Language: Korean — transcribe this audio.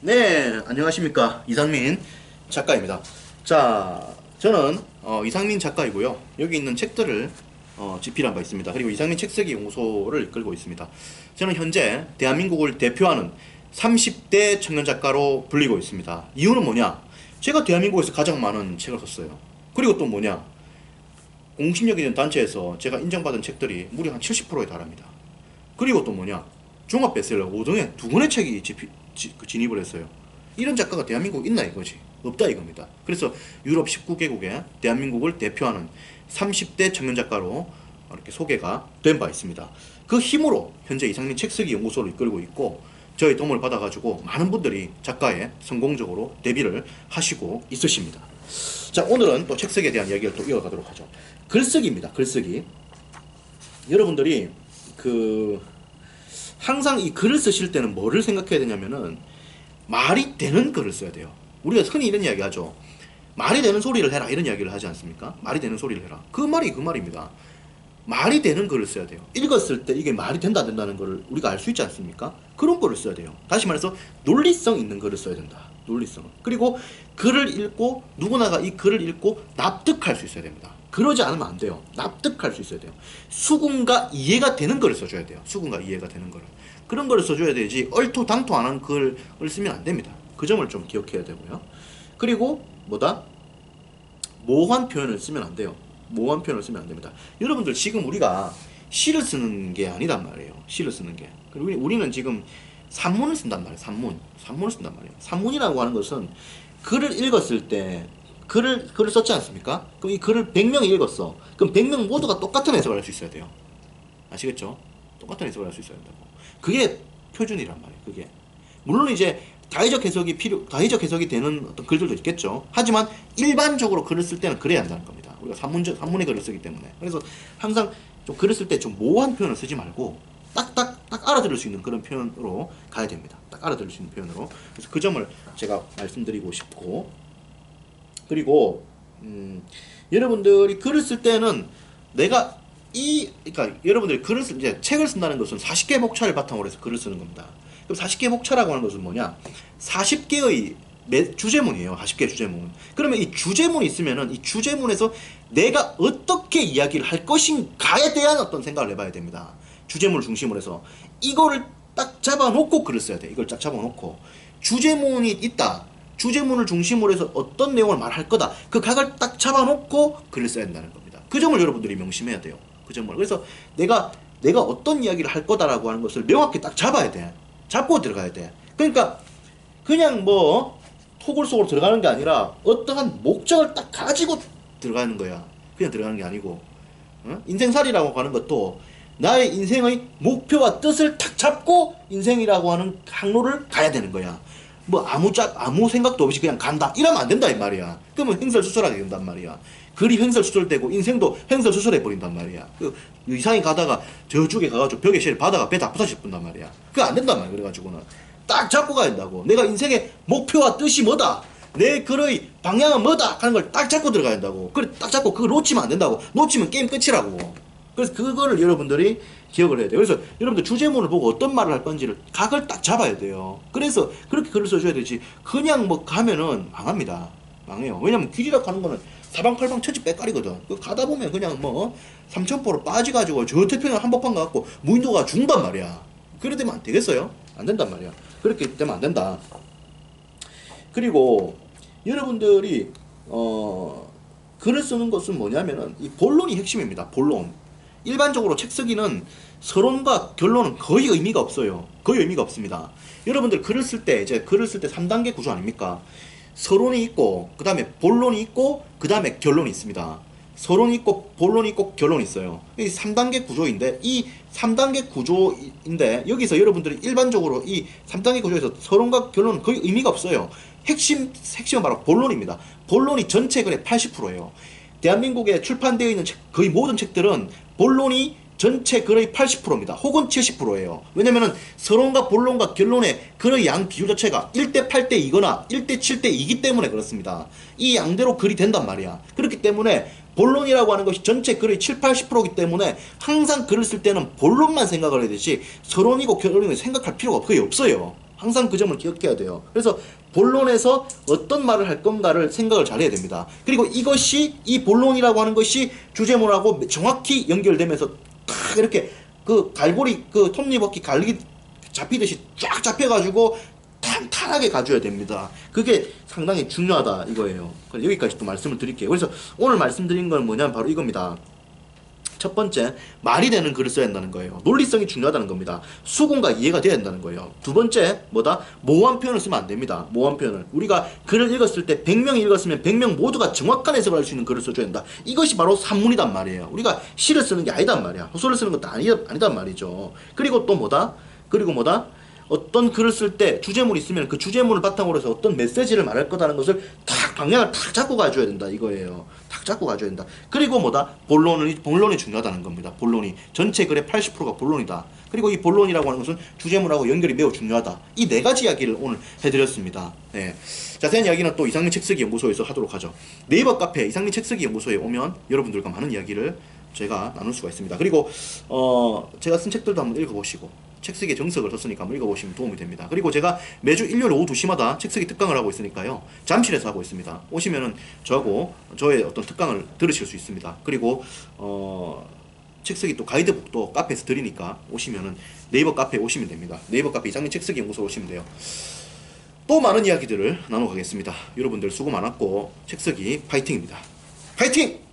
네, 안녕하십니까. 이상민 작가입니다. 자, 저는 이상민 작가이고요. 여기 있는 책들을 집필한 바 있습니다. 그리고 이상민 책쓰기 연구소를 이끌고 있습니다. 저는 현재 대한민국을 대표하는 30대 청년 작가로 불리고 있습니다. 이유는 뭐냐? 제가 대한민국에서 가장 많은 책을 썼어요. 그리고 또 뭐냐? 공신력 있는 단체에서 제가 인정받은 책들이 무려 한 70%에 달합니다. 그리고 또 뭐냐? 종합 베스트셀러 5등에 두 권의 책이 진입을 했어요. 이런 작가가 대한민국에 있나 이거지. 없다 이겁니다. 그래서 유럽 19개국에 대한민국을 대표하는 30대 청년 작가로 이렇게 소개가 된 바 있습니다. 그 힘으로 현재 이상민 책쓰기 연구소를 이끌고 있고, 저의 도움을 받아가지고 많은 분들이 작가에 성공적으로 데뷔를 하시고 있으십니다. 자, 오늘은 또 책쓰기에 대한 이야기를 또 이어가도록 하죠. 글쓰기입니다. 글쓰기. 여러분들이 항상 이 글을 쓰실 때는 뭐를 생각해야 되냐면은 말이 되는 글을 써야 돼요. 우리가 흔히 이런 이야기 하죠. 말이 되는 소리를 해라 이런 이야기를 하지 않습니까? 말이 되는 소리를 해라. 그 말이 그 말입니다. 말이 되는 글을 써야 돼요. 읽었을 때 이게 말이 된다 안 된다는 걸 우리가 알 수 있지 않습니까? 그런 글을 써야 돼요. 다시 말해서 논리성 있는 글을 써야 된다. 논리성. 그리고 글을 읽고 누구나가 이 글을 읽고 납득할 수 있어야 됩니다. 그러지 않으면 안 돼요. 납득할 수 있어야 돼요. 수긍과 이해가 되는 글을 써줘야 돼요. 수긍과 이해가 되는 글을. 그런 글을 써줘야 되지 얼토당토 안 하는 글을 쓰면 안 됩니다. 그 점을 좀 기억해야 되고요. 그리고 뭐다? 모호한 표현을 쓰면 안 돼요. 모호한 표현을 쓰면 안 됩니다. 여러분들 지금 우리가 시를 쓰는 게 아니단 말이에요. 시를 쓰는 게. 그리고 우리는 지금 산문을 쓴단 말이에요. 산문을 쓴단 말이에요. 산문이라고 하는 것은 글을 읽었을 때 글을 썼지 않습니까? 그럼 이 글을 100명이 읽었어. 그럼 100명 모두가 똑같은 해석을 할 수 있어야 돼요. 아시겠죠? 똑같은 해석을 할 수 있어야 된다고. 그게 표준이란 말이에요. 그게. 물론 이제 다의적 해석이 되는 어떤 글들도 있겠죠. 하지만 일반적으로 글을 쓸 때는 그래야 한다는 겁니다. 우리가 산문의 글을 쓰기 때문에. 그래서 항상 좀 글을 쓸 때 좀 모호한 표현을 쓰지 말고 딱 알아들을 수 있는 그런 표현으로 가야 됩니다. 딱 알아들을 수 있는 표현으로. 그래서 그 점을 제가 말씀드리고 싶고, 그리고 여러분들이 글을 쓸 때는 그러니까 여러분들이 이제 책을 쓴다는 것은 40개 목차를 바탕으로 해서 글을 쓰는 겁니다. 그럼 40개 목차라고 하는 것은 뭐냐? 40개의 주제문이에요. 40개 주제문. 그러면 이 주제문이 있으면은 이 주제문에서 내가 어떻게 이야기를 할 것인가에 대한 어떤 생각을 해봐야 됩니다. 주제문을 중심으로 해서 이거를 딱 잡아놓고 글을 써야 돼. 이걸 딱 잡아놓고 주제문이 있다. 주제문을 중심으로 해서 어떤 내용을 말할 거다. 그 각을 딱 잡아놓고 글을 써야 된다는 겁니다. 그 점을 여러분들이 명심해야 돼요. 그 점을. 그래서 내가 어떤 이야기를 할 거다라고 하는 것을 명확히 딱 잡아야 돼. 잡고 들어가야 돼. 그러니까 그냥 뭐 토굴 속으로 들어가는 게 아니라 어떠한 목적을 딱 가지고 들어가는 거야. 그냥 들어가는 게 아니고, 인생살이라고 하는 것도 나의 인생의 목표와 뜻을 탁 잡고 인생이라고 하는 항로를 가야 되는 거야. 뭐 아무 생각도 없이 그냥 간다 이러면 안 된다 이 말이야. 그러면 횡설수설하게 된단 말이야. 글이 횡설수설되고 인생도 횡설수설해 버린단 말이야. 이상히 가다가 저쪽에 가가지고 벽에 실을 바다가 배 다 부서질 뿐단 말이야. 그거 안 된단 말이야. 그래가지고는 딱 잡고 가야 된다고. 내가 인생의 목표와 뜻이 뭐다, 내 글의 방향은 뭐다 하는 걸 딱 잡고 들어가야 된다고. 그래 딱 잡고 그걸 놓치면 안 된다고. 놓치면 게임 끝이라고. 그래서 그거를 여러분들이 기억을 해야 돼요. 그래서 여러분들 주제문을 보고 어떤 말을 할 건지를 각을 딱 잡아야 돼요. 그래서 그렇게 글을 써줘야 되지. 그냥 뭐 가면은 망합니다. 망해요. 왜냐면 길이라고 하는 거는 사방팔방 천지 빼깔이거든. 그 가다 보면 그냥 뭐 삼천포로 빠지가지고 저 태평양 한복판 가갖고 무인도가 죽는단 말이야. 그래 되면 안 되겠어요? 안 된단 말이야. 그렇게 되면 안 된다. 그리고 여러분들이 글을 쓰는 것은 뭐냐면은 이 본론이 핵심입니다. 본론. 일반적으로 책 쓰기는 서론과 결론은 거의 의미가 없어요. 거의 의미가 없습니다. 여러분들 글을 쓸 때 3단계 구조 아닙니까? 서론이 있고, 그 다음에 본론이 있고, 그 다음에 결론이 있습니다. 서론이 있고, 본론이 있고, 결론이 있어요. 이 3단계 구조인데, 여기서 여러분들이 일반적으로 이 3단계 구조에서 서론과 결론은 거의 의미가 없어요. 핵심은 바로 본론입니다. 본론이 전체 글의 80%예요. 대한민국에 출판되어 있는 거의 모든 책들은 본론이 전체 글의 80%입니다. 혹은 70%예요. 왜냐면은 서론과 본론과 결론의 글의 양 비율 자체가 1대 8대 2거나 1대 7대 2기 때문에 그렇습니다. 이 양대로 글이 된단 말이야. 그렇기 때문에 본론이라고 하는 것이 전체 글의 7, 80%이기 때문에 항상 글을 쓸 때는 본론만 생각을 해야 되지 서론이고 결론이고 생각할 필요가 거의 없어요. 항상 그 점을 기억해야 돼요. 그래서 본론에서 어떤 말을 할 건가를 생각을 잘 해야 됩니다. 그리고 이것이 이 본론이라고 하는 것이 주제문하고 정확히 연결되면서 탁 이렇게 그 갈고리 그 톱니바퀴 갈기 잡히듯이 쫙 잡혀가지고 탄탄하게 가줘야 됩니다. 그게 상당히 중요하다 이거예요. 여기까지 또 말씀을 드릴게요. 그래서 오늘 말씀드린 건 뭐냐면 바로 이겁니다. 첫 번째, 말이 되는 글을 써야 한다는 거예요. 논리성이 중요하다는 겁니다. 수긍과 이해가 돼야 한다는 거예요. 두 번째, 뭐다? 모호한 표현을 쓰면 안 됩니다. 모호한 표현을. 우리가 글을 읽었을 때 100명이 읽었으면 100명 모두가 정확한 해석을 할 수 있는 글을 써줘야 한다. 이것이 바로 산문이단 말이에요. 우리가 시를 쓰는 게 아니단 말이야. 소설을 쓰는 것도 아니단 말이죠. 그리고 또 뭐다? 어떤 글을 쓸 때 주제문이 있으면 그 주제문을 바탕으로 해서 어떤 메시지를 말할 거다는 것을 탁 방향을 탁 잡고 가줘야 된다 이거예요. 탁 잡고 가줘야 된다. 그리고 뭐다? 본론이 중요하다는 겁니다. 본론이 전체 글의 80%가 본론이다. 그리고 이 본론이라고 하는 것은 주제문하고 연결이 매우 중요하다. 이 네 가지 이야기를 오늘 해드렸습니다. 네. 자세한 이야기는 또 이상민 책쓰기 연구소에서 하도록 하죠. 네이버 카페 이상민 책쓰기 연구소에 오면 여러분들과 많은 이야기를 제가 나눌 수가 있습니다. 그리고 제가 쓴 책들도 한번 읽어보시고 책쓰기에 정석을 썼으니까 한번 읽어보시면 도움이 됩니다. 그리고 제가 매주 일요일 오후 2시마다 책쓰기 특강을 하고 있으니까요. 잠실에서 하고 있습니다. 오시면은 저의 어떤 특강을 들으실 수 있습니다. 그리고 책쓰기 또 가이드북도 카페에서 드리니까 오시면은 네이버 카페에 오시면 됩니다. 네이버 카페 이상민 책쓰기 연구소로 오시면 돼요. 또 많은 이야기들을 나눠가겠습니다. 여러분들 수고 많았고 책쓰기 파이팅입니다. 파이팅!